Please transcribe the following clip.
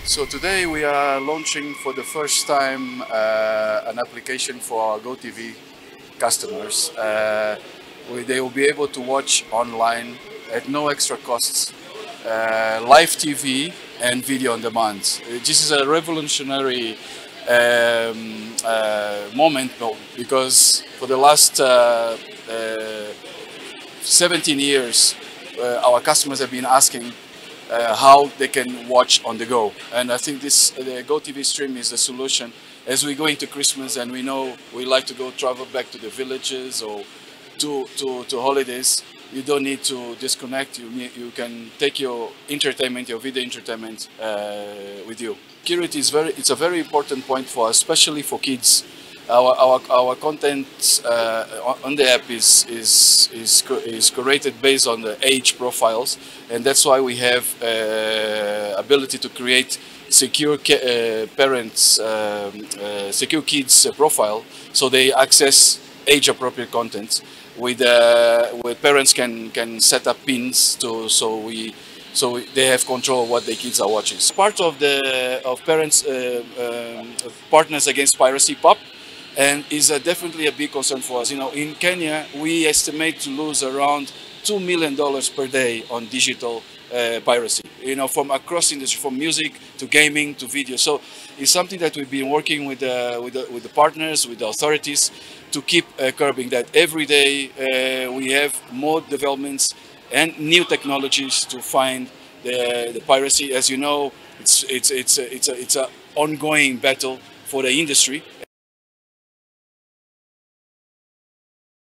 So today we are launching for the first time an application for our gotv customers. They will be able to watch online at no extra costs, live TV and video on demand. This is a revolutionary moment because for the last 17 years our customers have been asking how they can watch on the go, and I think this the gotv stream is the solution. As we go into Christmas and we know we like to go travel back to the villages or to holidays, you don't need to disconnect. You can take your entertainment, your video entertainment with you. Security is it's a very important point for us, especially for kids. Our content on the app is curated based on the age profiles, and that's why we have ability to create secure parents, secure kids profile, so they access age-appropriate content. With parents can set up pins so they have control of what their kids are watching. It's part of parents Partners Against Piracy (PUP), and is definitely a big concern for us. You know, in Kenya we estimate to lose around $2 million per day on digital piracy. You know, from across industry, from music to gaming to video. So it's something that we've been working with the partners, with the authorities, to keep curbing that. Every day we have more developments and new technologies to find the piracy. As you know, it's an ongoing battle for the industry.